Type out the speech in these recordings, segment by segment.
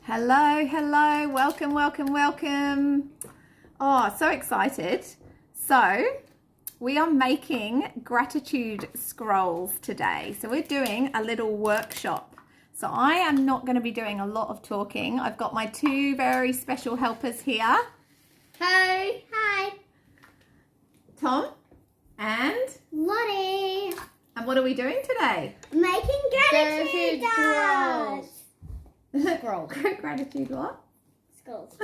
Hello, welcome. Oh, so excited. So we are making gratitude scrolls today. So we're doing a little workshop. So I am not going to be doing a lot of talking. I've got my two very special helpers here. Hey. Hi. Tom and Lottie. And what are we doing today? Making gratitude scrolls. Scrolls. Gratitude what? Scrolls.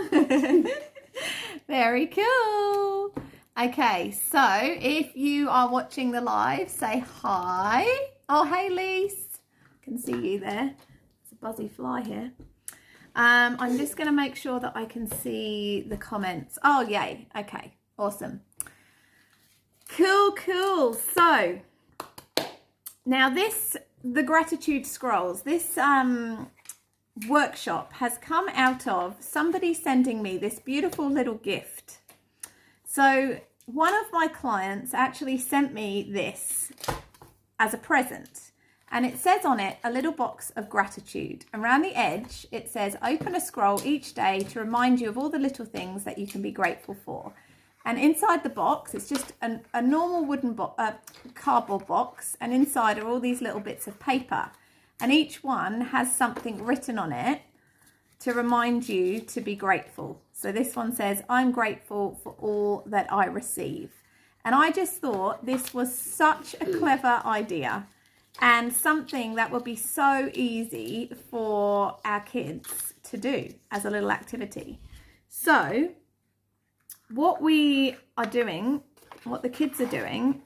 Very cool. Okay, so if you are watching the live, say hi. Oh, hey, Lise. I can see you there. There's a buzzy fly here. I'm just going to make sure that I can see the comments. Oh, yay. Okay, awesome. Cool. So now the gratitude scrolls, this workshop has come out of somebody sending me this beautiful little gift. So one of my clients actually sent me this as a present, and it says on it a little box of gratitude. Around the edge it says open a scroll each day to remind you of all the little things that you can be grateful for. And inside the box, it's just a normal wooden cardboard box, and inside are all these little bits of paper. And each one has something written on it to remind you to be grateful. So this one says, I'm grateful for all that I receive. And I just thought this was such a clever idea and something that would be so easy for our kids to do as a little activity. So what we are doing, what the kids are doing,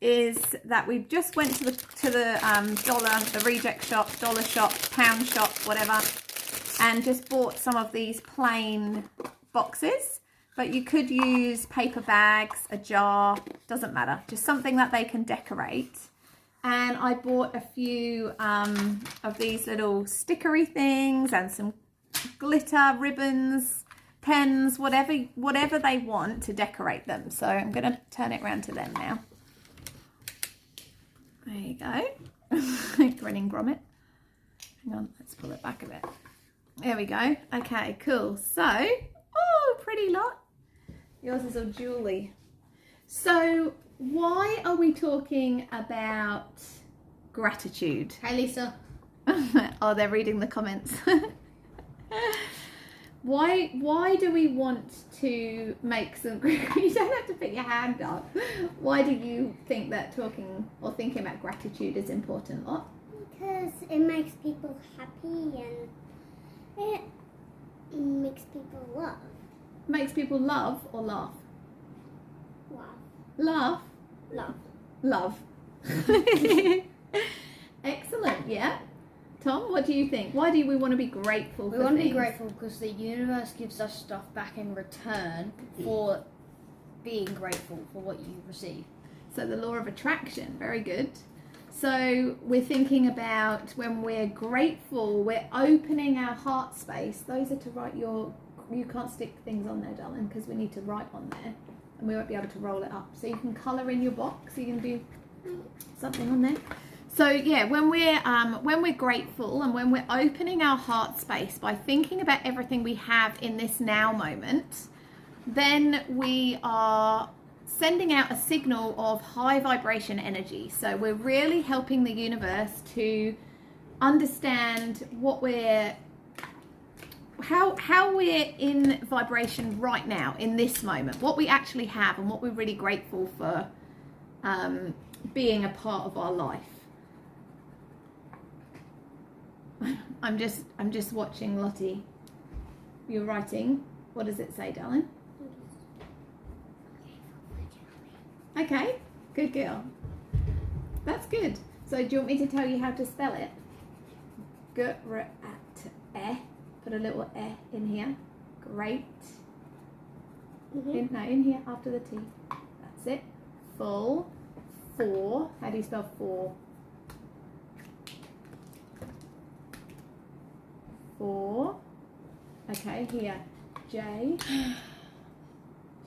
is that we just went to the reject shop, dollar shop, pound shop, whatever, and just bought some of these plain boxes. But you could use paper bags, a jar, doesn't matter, just something that they can decorate. And I bought a few of these little stickery things and some glitter, ribbons, pens, whatever they want to decorate them. So I'm going to turn it around to them now. There you go. Grinning grommet. Hang on, let's pull it back a bit. There we go. Okay, cool. So, oh, pretty lot. Yours is all jewelly. So, why are we talking about gratitude? Hi, Lisa. Oh, they're reading the comments. Why do we want to make some... You don't have to put your hand up. Why do you think that talking or thinking about gratitude is important, Lot? Because it makes people happy and it makes people love. Makes people love or laugh? Love. Laugh? Love. Love. Excellent, yeah. Tom, what do you think? Why do we want to be grateful for things? We want to be grateful because the universe gives us stuff back in return for being grateful for what you receive. So the law of attraction, very good. So we're thinking about when we're grateful, we're opening our heart space. Those are to write you can't stick things on there, darling, because we need to write on there and we won't be able to roll it up. So you can colour in your box, you can do something on there. So yeah, when we're grateful and when we're opening our heart space by thinking about everything we have in this now moment, then we are sending out a signal of high vibration energy. So we're really helping the universe to understand how we're in vibration right now in this moment, what we actually have and what we're really grateful for being a part of our life. I'm just watching Lottie. You're writing. What does it say, darling? Okay, good girl. That's good. So do you want me to tell you how to spell it? G-R-A-T-E. Put a little E in here. Great. In here after the T. That's it. Full. For. How do you spell for? For. Okay, here. J. Do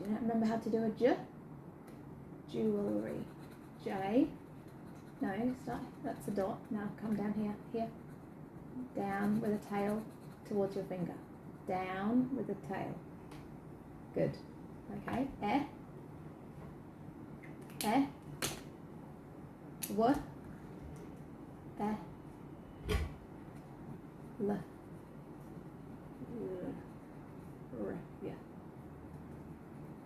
you not remember how to do a J? Jewelry. J. No, start. That's a dot. Now come down here. Here. Down with a tail. towards your finger. Down with the tail. Good. Okay. What? Yeah.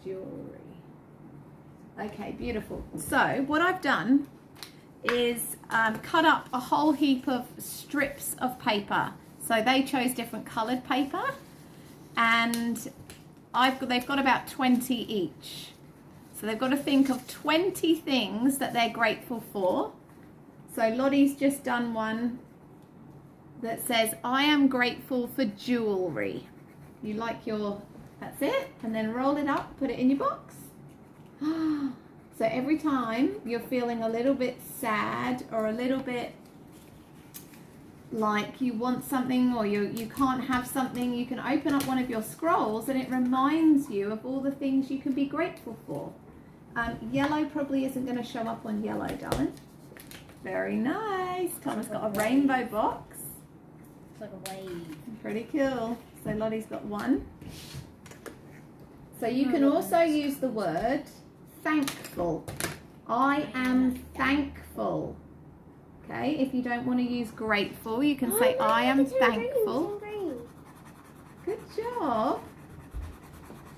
Jewelry. Okay, beautiful. So what I've done is cut up a whole heap of strips of paper. So they chose different coloured paper, and they've got about 20 each. So they've got to think of 20 things that they're grateful for. So Lottie's just done one that says, I am grateful for jewelry. You like your, that's it. And then roll it up, put it in your box. So every time you're feeling a little bit sad or a little bit like you want something or you can't have something, you can open up one of your scrolls and it reminds you of all the things you can be grateful for. Yellow probably isn't going to show up on yellow, darling. Very nice. Thomas got a rainbow box. It's like a wave. Pretty cool. So Lottie's got one. So you can also use the word thankful. I am thankful. Okay, if you don't want to use grateful, you can say I am thankful. Good job.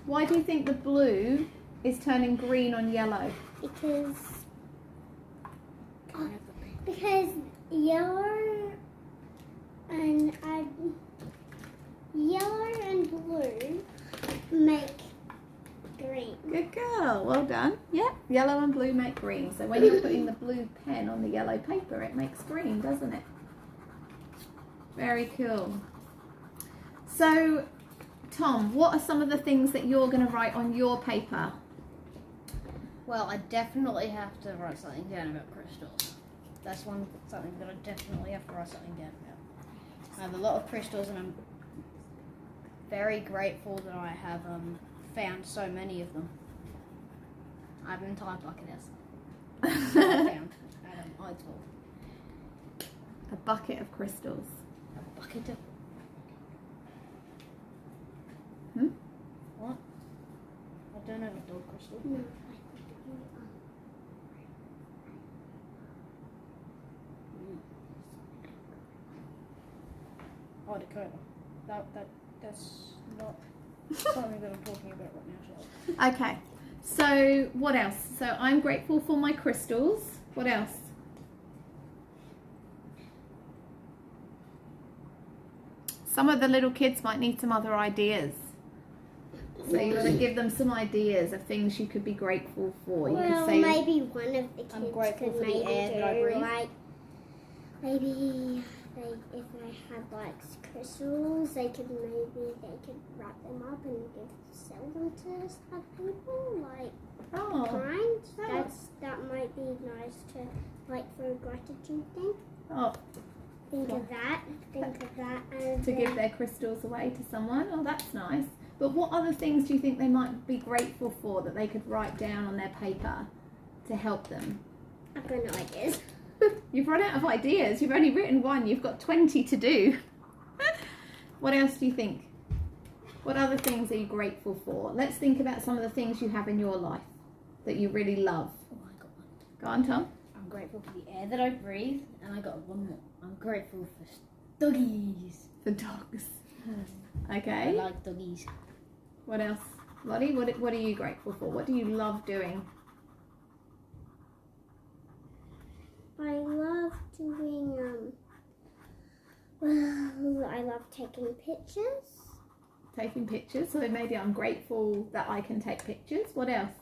Why do you think the blue is turning green on yellow? Because yellow and blue make green. Good girl, well done. Yep, yellow and blue make green. So when you're putting the blue pen on the yellow paper, it makes green, doesn't it? Very cool. So, Tom, what are some of the things that you're going to write on your paper? Well, I definitely have to write something down about crystals. That's something that I definitely have to write something down about. I have a lot of crystals, and I'm very grateful that I have found so many of them. I have an entire bucket I found at Eidsvoll. A bucket of crystals. A bucket of... What? I don't have a dog crystal. No. Oh, Dakota. That's not something that I'm talking about right now, so. Okay, so what else? So I'm grateful for my crystals. What else? Some of the little kids might need some other ideas. So you want to give them some ideas of things you could be grateful for. You Well, could say, maybe one of the kids I'm grateful could for the maybe air that I do, breathe. like, maybe if they had like crystals, they could wrap them up and sell them to other people, like oh, kind. That might be nice to, like, for a gratitude thing. oh, Think of that, and to give their crystals away to someone. Oh, that's nice. But what other things do you think they might be grateful for that they could write down on their paper to help them? I've got no ideas. You've run out of ideas. You've only written one. You've got 20 to do. What else do you think? What other things are you grateful for? Let's think about some of the things you have in your life that you really love. Oh, I got one. Go on, Tom. I'm grateful for the air that I breathe, and I got one more. I'm grateful for doggies. For dogs. I Okay. like doggies. What else? Lottie, what are you grateful for? What do you love doing? I love doing, well, I love taking pictures. Taking pictures. So maybe I'm grateful that I can take pictures. What else?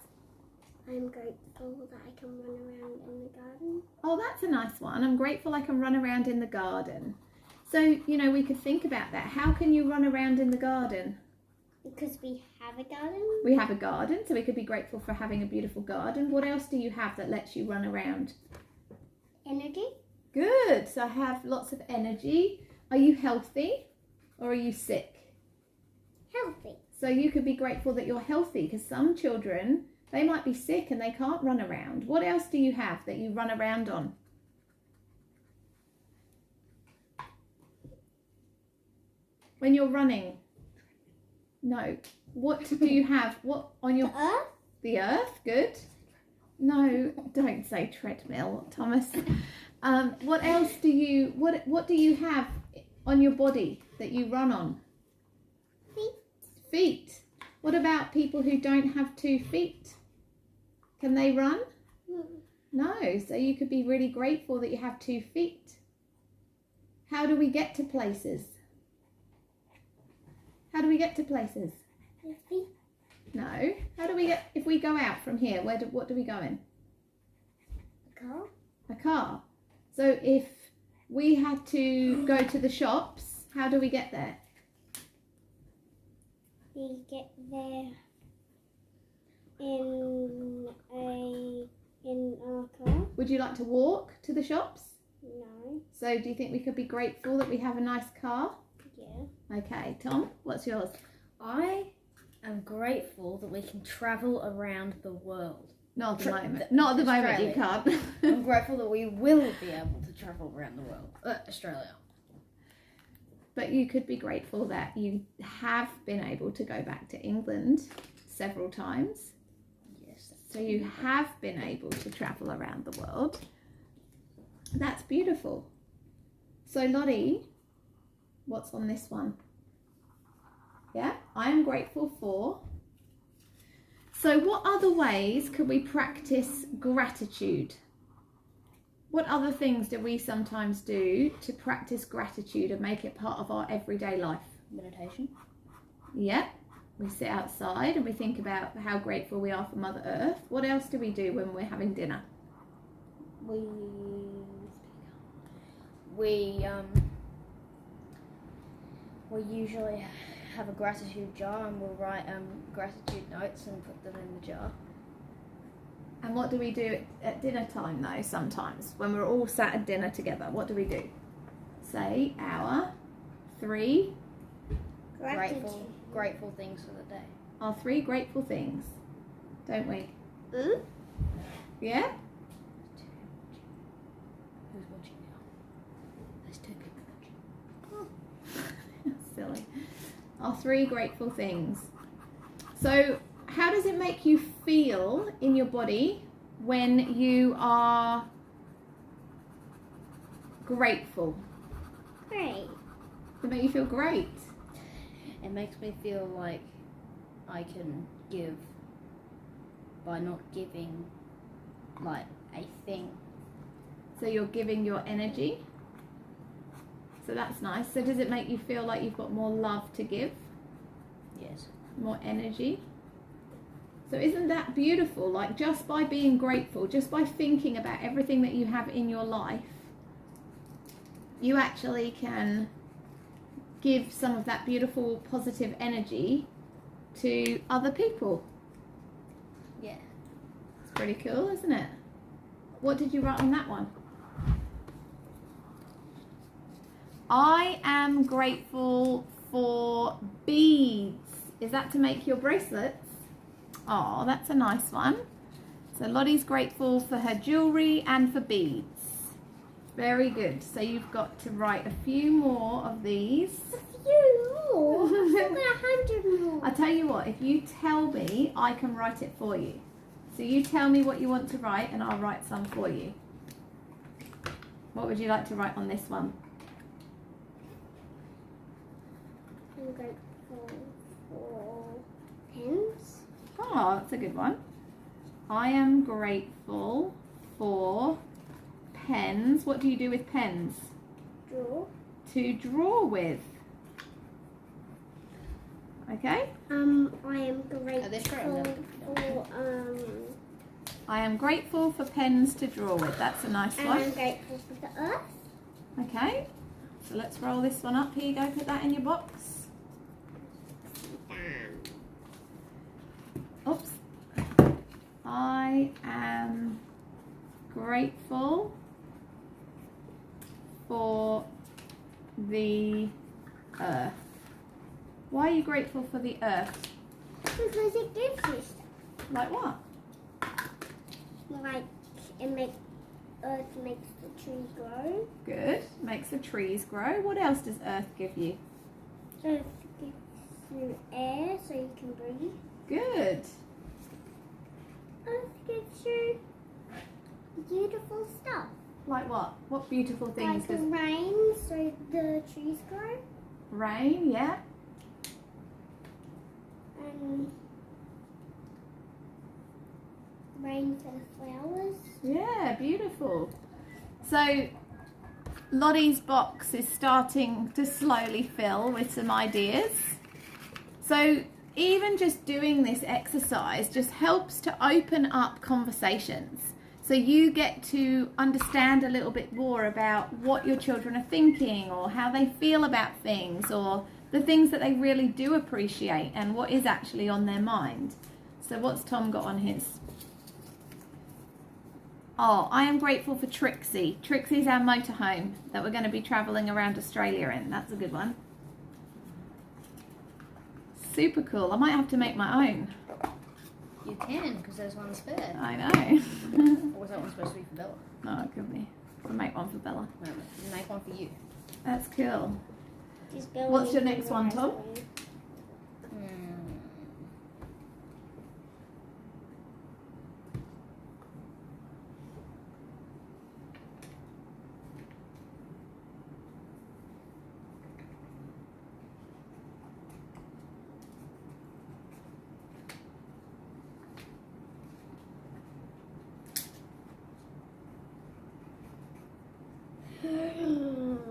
I'm grateful that I can run around in the garden. Oh, that's a nice one. I'm grateful I can run around in the garden. So, we could think about that. How can you run around in the garden? Because we have a garden. We have a garden, so we could be grateful for having a beautiful garden. What else do you have that lets you run around? Energy. Good. So I have lots of energy. Are you healthy or are you sick? Healthy. So you could be grateful that you're healthy, because some children, they might be sick and they can't run around. What else do you have that you run around on? When you're running. No. What do you have? What on your... The earth? The earth, good. No, don't say treadmill, Thomas. What else do you... What do you have on your body that you run on? Feet. Feet. What about people who don't have 2 feet? Can they run? No, so you could be really grateful that you have 2 feet. How do we get to places? How do we get to places? Your feet. No. How do we get, if we go out from here, what do we go in? A car. A car. So if we had to go to the shops, how do we get there? We get there in our car. Would you like to walk to the shops? No. So do you think we could be grateful that we have a nice car? Yeah. Okay, Tom, what's yours? I am grateful that we can travel around the world. Not at the moment. Not at the moment, you can't. I'm grateful that we will be able to travel around the world. Australia. But you could be grateful that you have been able to go back to England several times. Yes. So you have been able to travel around the world. That's beautiful. So Lottie, what's on this one? Yeah, I am grateful for. So what other ways could we practice gratitude? What other things do we sometimes do to practice gratitude and make it part of our everyday life? Meditation. Yeah, we sit outside and we think about how grateful we are for Mother Earth. What else do we do when we're having dinner? We usually have a gratitude jar and we'll write gratitude notes and put them in the jar. And what do we do at dinner time though sometimes? When we're all sat at dinner together, what do we do? Say our 3 Grateful things for the day. Our 3 grateful things, don't we? Yeah? Who's watching now? There's 2 people watching. Silly. Our 3 grateful things. So how does it make you feel in your body when you are grateful? Great. Does it make you feel great? It makes me feel like I can give by not giving like a thing. So you're giving your energy. So that's nice. So does it make you feel like you've got more love to give? Yes. More energy? So isn't that beautiful? Like just by being grateful, just by thinking about everything that you have in your life, you actually can give some of that beautiful positive energy to other people. Yeah. It's pretty cool, isn't it? What did you write on that one? I am grateful for beads. Is that to make your bracelets? Oh, that's a nice one. So Lottie's grateful for her jewellery and for beads. Very good. So you've got to write a few more of these. A few more? I've got 100 more. I tell you what, if you tell me, I can write it for you. So you tell me what you want to write and I'll write some for you. What would you like to write on this one? I'm grateful for pens. Oh, that's a good one. I am grateful for pens. What do you do with pens? Draw. To draw with. Okay. I am this grateful right? for I am grateful for pens to draw with. That's a nice and one. I'm grateful for the earth. Okay. So let's roll this one up. Here you go. Put that in your box. Oops. I am grateful for the earth. Why are you grateful for the earth? Because it gives you stuff. Like what? Like earth makes the trees grow. Good. Makes the trees grow. What else does earth give you? So it gives you air so you can breathe. Good. It gives you beautiful stuff. Like what? What beautiful things? Like rain, so the trees grow. Rain, yeah. And rain for the flowers. Yeah, beautiful. So Lottie's box is starting to slowly fill with some ideas. So even just doing this exercise just helps to open up conversations. So you get to understand a little bit more about what your children are thinking or how they feel about things or the things that they really do appreciate and what is actually on their mind. So what's Tom got on his? Oh, I am grateful for Trixie. Trixie's our motorhome that we're going to be travelling around Australia in. That's a good one. Super cool. I might have to make my own. You can, because there's one spare. I know. Or was that one supposed to be for Bella? No, it could be. I'll make one for Bella. No, make one for you. That's cool. She's going What's your into next the one, Tom? restaurant.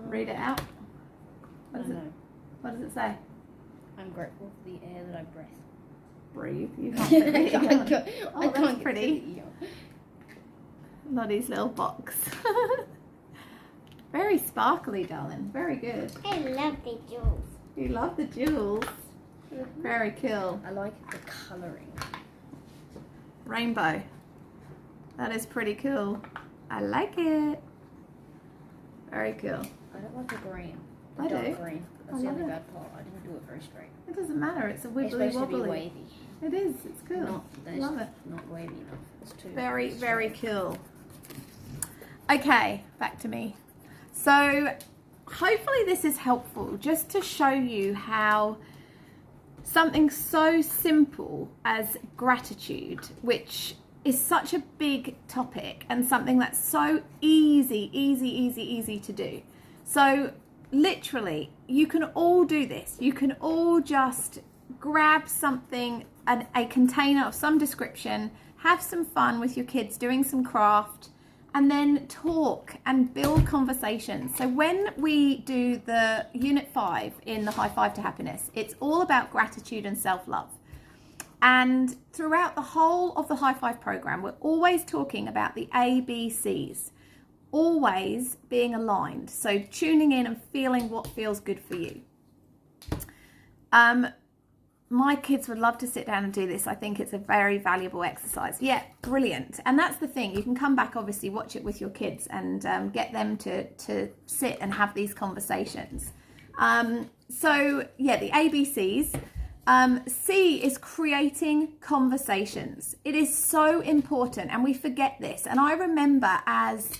Read it out. I What don't does it, know. what does it say? I'm grateful for the air that I breathe. Breathe. You can't fit it on. Oh, that's can't pretty. Lottie's little box. Very sparkly, darling. Very good. I love the jewels. You love the jewels. Very cool. I like the colouring. Rainbow. That is pretty cool. I like it. Very cool. I don't like the green. I The dark do. green. I That's the love only it. bad part. I didn't do it very straight. It doesn't matter. It's a It's wibbly supposed to be wobbly. wavy. It is. It's cool. Love it. Not wavy enough. It's too Very, straight. very cool. Okay, back to me. So hopefully this is helpful just to show you how something so simple as gratitude, which is such a big topic and something that's so easy to do. So literally, you can all do this. You can all just grab something, a container of some description, have some fun with your kids doing some craft, and then talk and build conversations. So when we do the Unit 5 in the High Five to Happiness, it's all about gratitude and self-love. And throughout the whole of the High Five program, we're always talking about the ABCs, always being aligned. So tuning in and feeling what feels good for you. My kids would love to sit down and do this. I think it's a very valuable exercise. Yeah, brilliant. And that's the thing. You can come back, obviously, watch it with your kids and get them to sit and have these conversations. So, yeah, the ABCs. C is creating conversations. It is so important, and we forget this. And I remember as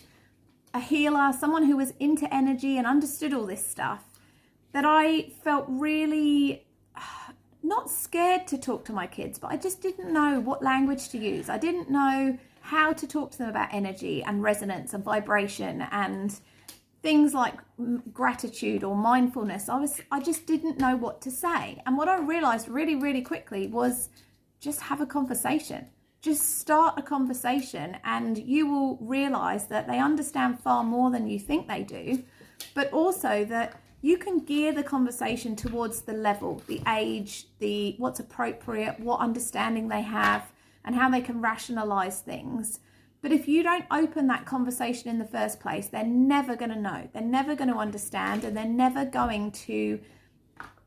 a healer, someone who was into energy and understood all this stuff, that I felt really not scared to talk to my kids, but I just didn't know what language to use. I didn't know how to talk to them about energy and resonance and vibration and things like gratitude or mindfulness. I just didn't know what to say. And what I realized really quickly was just have a conversation. Just start a conversation and you will realize that they understand far more than you think they do, but also that you can gear the conversation towards the level, the age, the what's appropriate, what understanding they have, and how they can rationalize things. But if you don't open that conversation in the first place, they're never going to know. They're never going to understand, and they're never going to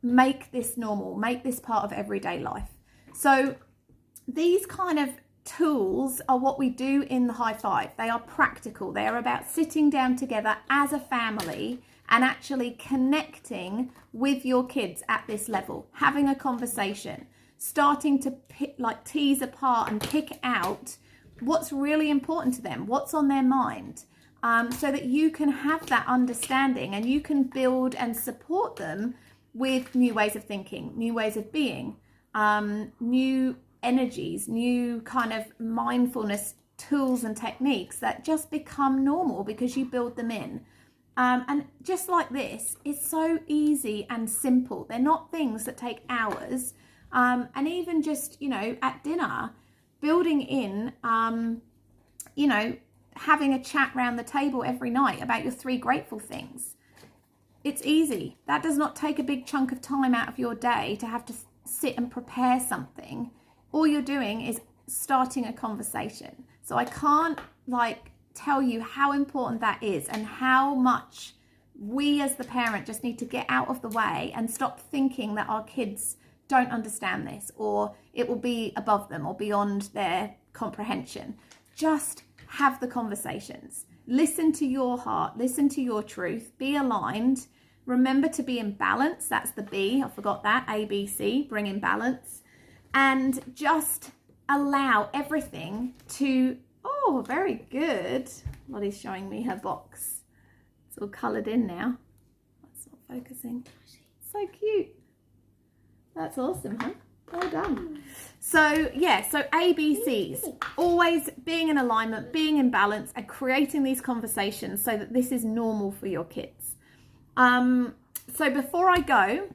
make this normal, make this part of everyday life. So these kind of tools are what we do in the High Five. They are practical. They are about sitting down together as a family and actually connecting with your kids at this level, having a conversation, starting to tease apart and pick out what's really important to them, what's on their mind, so that you can have that understanding and you can build and support them with new ways of thinking, new ways of being, new energies, new kind of mindfulness tools and techniques that just become normal because you build them in. And just like this, it's so easy and simple. They're not things that take hours. And even just, you know, at dinner, building in, you know, having a chat around the table every night about your 3 grateful things. It's easy. That does not take a big chunk of time out of your day to have to sit and prepare something. All you're doing is starting a conversation. So I can't like tell you how important that is and how much we as the parent just need to get out of the way and stop thinking that our kids don't understand this or it will be above them or beyond their comprehension. Just have the conversations. Listen to your heart, listen to your truth, be aligned. Remember to be in balance. That's the B. I forgot that. ABC, bring in balance. And just allow everything to, oh, very good. Lottie's showing me her box. It's all coloured in now. That's not focusing. So cute. That's awesome, huh? Well done. So yeah, so ABCs, always being in alignment, being in balance and creating these conversations so that this is normal for your kids. So before I go,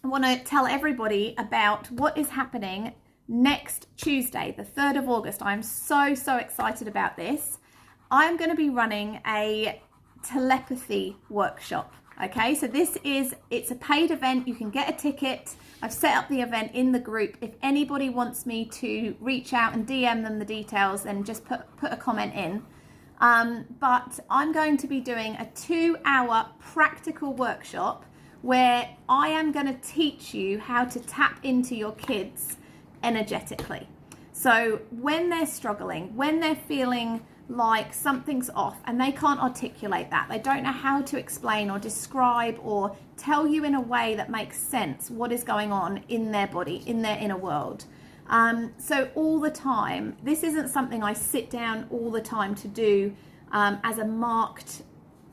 I want to tell everybody about what is happening next Tuesday, the 3rd of August. I'm so excited about this. I'm going to be running a telepathy workshop. Okay, so it's a paid event. You can get a ticket. I've set up the event in the group. If anybody wants me to reach out and DM them the details, then just put a comment in. But I'm going to be doing a 2-hour practical workshop where I am going to teach you how to tap into your kids energetically. So when they're struggling, when they're feeling like something's off and they can't articulate that, they don't know how to explain or describe or tell you in a way that makes sense what is going on in their body, in their inner world. So all the time, this isn't something I sit down all the time to do as a marked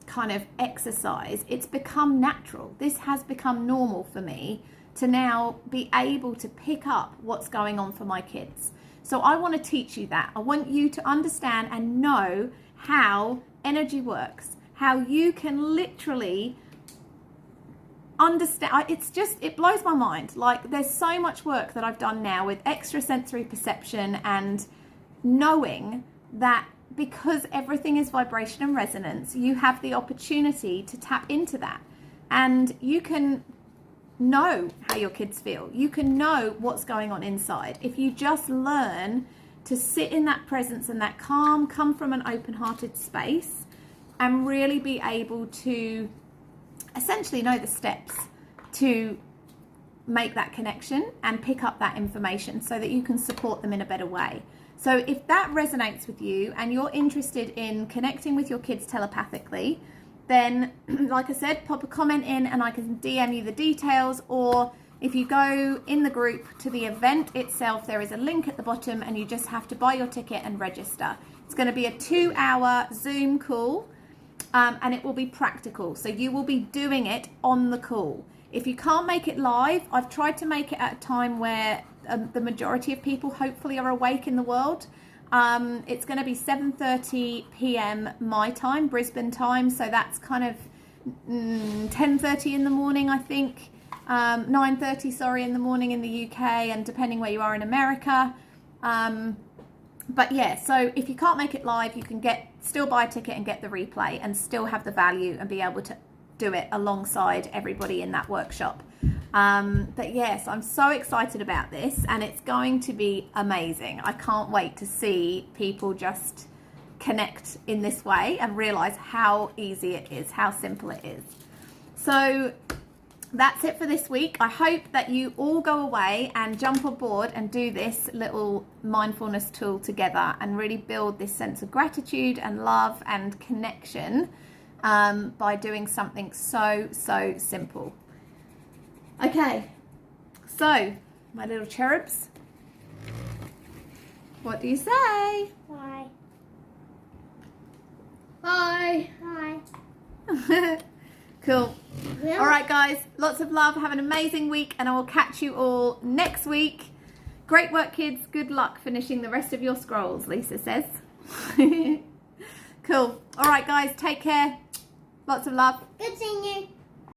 kind of exercise. It's become natural. This has become normal for me to now be able to pick up what's going on for my kids. So I want to teach you that. I want you to understand and know how energy works, how you can literally understand. It blows my mind. Like, there's so much work that I've done now with extrasensory perception and knowing that because everything is vibration and resonance, you have the opportunity to tap into that. And you can know how your kids feel. You can know what's going on inside. If you just learn to sit in that presence and that calm, come from an open-hearted space and really be able to essentially know the steps to make that connection and pick up that information so that you can support them in a better way. So if that resonates with you and you're interested in connecting with your kids telepathically, then like I said, pop a comment in and I can DM you the details, or if you go in the group to the event itself, there is a link at the bottom and you just have to buy your ticket and register. It's going to be a 2-hour Zoom call and it will be practical. So you will be doing it on the call. If you can't make it live, I've tried to make it at a time where the majority of people hopefully are awake in the world. It's going to be 7:30 p.m. my time, Brisbane time, so that's kind of 10:30 in the morning, I think, 9:30, sorry, in the morning in the UK, and depending where you are in America. But yeah, so if you can't make it live, you can still buy a ticket and get the replay and still have the value and be able to do it alongside everybody in that workshop. But yes, I'm so excited about this and it's going to be amazing. I can't wait to see people just connect in this way and realize how easy it is, how simple it is. So that's it for this week. I hope that you all go away and jump on board and do this little mindfulness tool together and really build this sense of gratitude and love and connection by doing something so simple. Okay, so my little cherubs, what do you say? Bye. Bye. Bye. Cool. Yeah. All right, guys. Lots of love. Have an amazing week, and I will catch you all next week. Great work, kids. Good luck finishing the rest of your scrolls, Lisa says. Cool. All right, guys. Take care. Lots of love. Good seeing you.